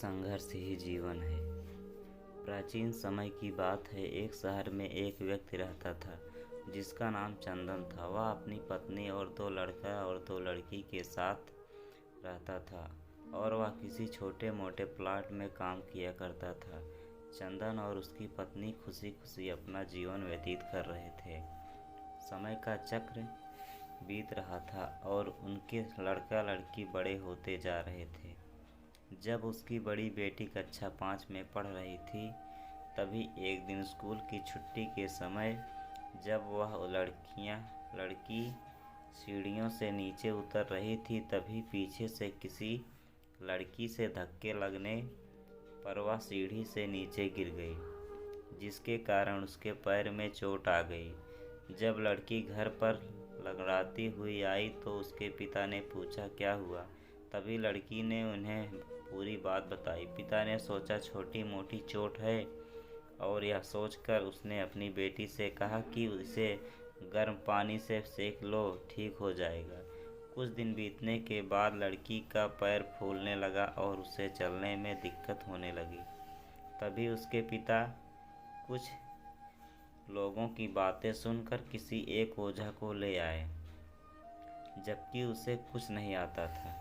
संघर्ष ही जीवन है। प्राचीन समय की बात है। एक शहर में एक व्यक्ति रहता था जिसका नाम चंदन था। वह अपनी पत्नी और दो लड़का और दो लड़की के साथ रहता था और वह किसी छोटे मोटे प्लाट में काम किया करता था। चंदन और उसकी पत्नी खुशी खुशी अपना जीवन व्यतीत कर रहे थे। समय का चक्र बीत रहा था और उनके लड़का लड़की बड़े होते जा रहे थे। जब उसकी बड़ी बेटी कक्षा 5 में पढ़ रही थी, तभी एक दिन स्कूल की छुट्टी के समय जब वह लड़की सीढ़ियों से नीचे उतर रही थी, तभी पीछे से किसी लड़की से धक्के लगने पर वह सीढ़ी से नीचे गिर गई, जिसके कारण उसके पैर में चोट आ गई। जब लड़की घर पर लंगड़ाती हुई आई तो उसके पिता ने पूछा क्या हुआ। तभी लड़की ने उन्हें पूरी बात बताई। पिता ने सोचा छोटी मोटी चोट है और यह सोचकर उसने अपनी बेटी से कहा कि इसे गर्म पानी से सेक लो, ठीक हो जाएगा। कुछ दिन बीतने के बाद लड़की का पैर फूलने लगा और उसे चलने में दिक्कत होने लगी। तभी उसके पिता कुछ लोगों की बातें सुनकर किसी एक ओझा को ले आए, जबकि उसे कुछ नहीं आता था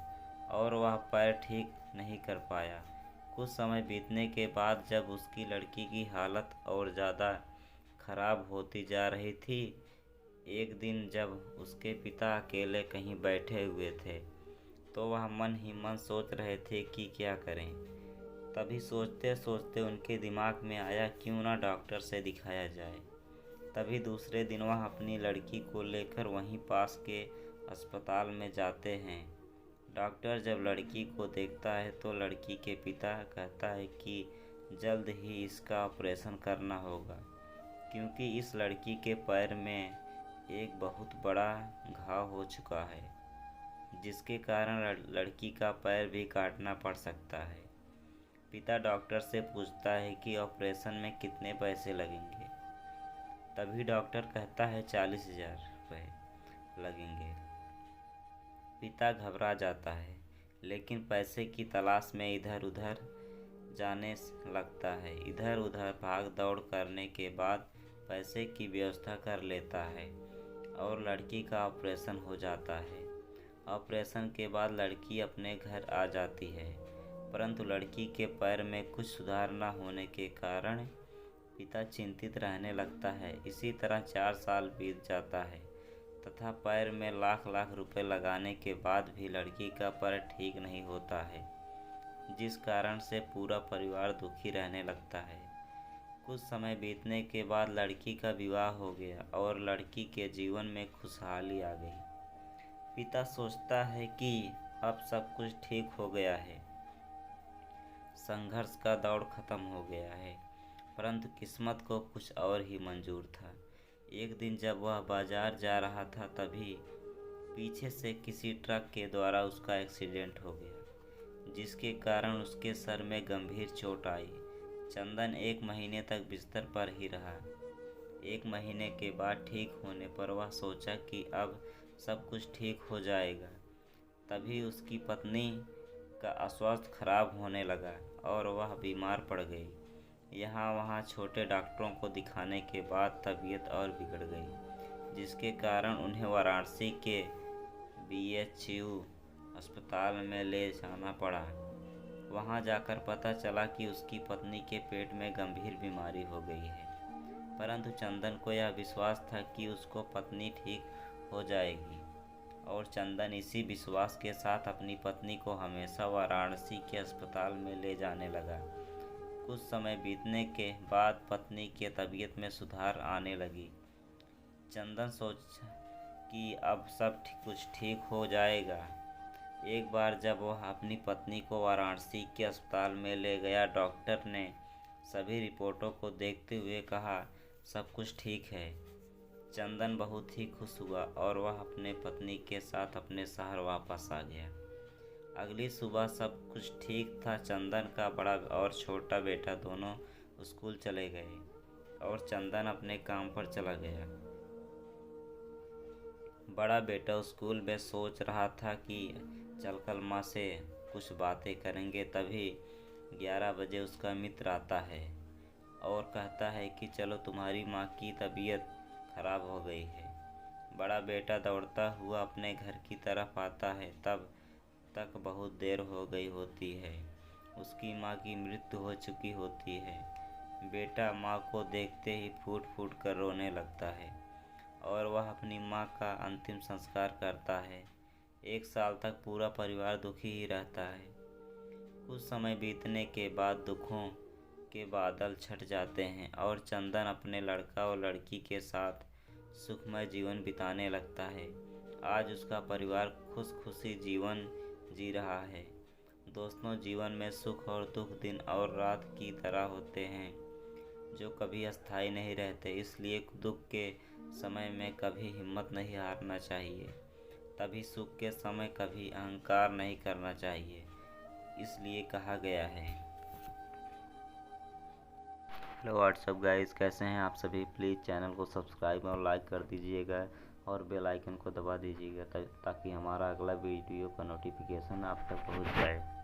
और वह पैर ठीक नहीं कर पाया। कुछ समय बीतने के बाद जब उसकी लड़की की हालत और ज़्यादा खराब होती जा रही थी, एक दिन जब उसके पिता अकेले कहीं बैठे हुए थे तो वह मन ही मन सोच रहे थे कि क्या करें। तभी सोचते सोचते उनके दिमाग में आया क्यों ना डॉक्टर से दिखाया जाए। तभी दूसरे दिन वह अपनी लड़की को लेकर वहीं पास के अस्पताल में जाते हैं। डॉक्टर जब लड़की को देखता है तो लड़की के पिता कहता है कि जल्द ही इसका ऑपरेशन करना होगा, क्योंकि इस लड़की के पैर में एक बहुत बड़ा घाव हो चुका है, जिसके कारण लड़की का पैर भी काटना पड़ सकता है। पिता डॉक्टर से पूछता है कि ऑपरेशन में कितने पैसे लगेंगे। तभी डॉक्टर कहता है 40,000 रुपये लगेंगे। पिता घबरा जाता है, लेकिन पैसे की तलाश में इधर उधर जाने लगता है। इधर उधर भाग दौड़ करने के बाद पैसे की व्यवस्था कर लेता है और लड़की का ऑपरेशन हो जाता है। ऑपरेशन के बाद लड़की अपने घर आ जाती है, परंतु लड़की के पैर में कुछ सुधार न होने के कारण पिता चिंतित रहने लगता है। इसी तरह 4 साल बीत जाता है तथा पैर में लाख लाख रुपए लगाने के बाद भी लड़की का पैर ठीक नहीं होता है, जिस कारण से पूरा परिवार दुखी रहने लगता है। कुछ समय बीतने के बाद लड़की का विवाह हो गया और लड़की के जीवन में खुशहाली आ गई। पिता सोचता है कि अब सब कुछ ठीक हो गया है, संघर्ष का दौर खत्म हो गया है, परंतु किस्मत को कुछ और ही मंजूर था। एक दिन जब वह बाजार जा रहा था, तभी पीछे से किसी ट्रक के द्वारा उसका एक्सीडेंट हो गया, जिसके कारण उसके सर में गंभीर चोट आई। चंदन 1 महीने तक बिस्तर पर ही रहा। 1 महीने के बाद ठीक होने पर वह सोचा कि अब सब कुछ ठीक हो जाएगा। तभी उसकी पत्नी का स्वास्थ्य खराब होने लगा और वह बीमार पड़ गई। यहाँ वहाँ छोटे डॉक्टरों को दिखाने के बाद तबीयत और बिगड़ गई, जिसके कारण उन्हें वाराणसी के BHU अस्पताल में ले जाना पड़ा। वहाँ जाकर पता चला कि उसकी पत्नी के पेट में गंभीर बीमारी हो गई है, परंतु चंदन को यह विश्वास था कि उसको पत्नी ठीक हो जाएगी और चंदन इसी विश्वास के साथ अपनी पत्नी को हमेशा वाराणसी के अस्पताल में ले जाने लगा। कुछ समय बीतने के बाद पत्नी के तबीयत में सुधार आने लगी। चंदन सोचा कि अब सब कुछ ठीक हो जाएगा। एक बार जब वह अपनी पत्नी को वाराणसी के अस्पताल में ले गया, डॉक्टर ने सभी रिपोर्टों को देखते हुए कहा सब कुछ ठीक है। चंदन बहुत ही खुश हुआ और वह अपने पत्नी के साथ अपने शहर वापस आ गया। अगली सुबह सब कुछ ठीक था। चंदन का बड़ा और छोटा बेटा दोनों स्कूल चले गए और चंदन अपने काम पर चला गया। बड़ा बेटा स्कूल में सोच रहा था कि चलकर माँ से कुछ बातें करेंगे, तभी 11 बजे उसका मित्र आता है और कहता है कि चलो तुम्हारी माँ की तबीयत खराब हो गई है। बड़ा बेटा दौड़ता हुआ अपने घर की तरफ आता है, तब तक बहुत देर हो गई होती है। उसकी माँ की मृत्यु हो चुकी होती है। बेटा माँ को देखते ही फूट फूट कर रोने लगता है और वह अपनी माँ का अंतिम संस्कार करता है। 1 साल तक पूरा परिवार दुखी ही रहता है। कुछ समय बीतने के बाद दुखों के बादल छट जाते हैं और चंदन अपने लड़का और लड़की के साथ सुखमय जीवन बिताने लगता है। आज उसका परिवार खुशी जीवन जी रहा है। दोस्तों, जीवन में सुख और दुख दिन और रात की तरह होते हैं, जो कभी अस्थायी नहीं रहते। इसलिए दुख के समय में कभी हिम्मत नहीं हारना चाहिए, तभी सुख के समय कभी अहंकार नहीं करना चाहिए। इसलिए कहा गया है। हेलो व्हाट्सअप गाइस, कैसे हैं आप सभी। प्लीज़ चैनल को सब्सक्राइब और लाइक कर दीजिएगा और बेल आइकन को दबा दीजिएगा ताकि हमारा अगला वीडियो का नोटिफिकेशन आप तक पहुंच जाए।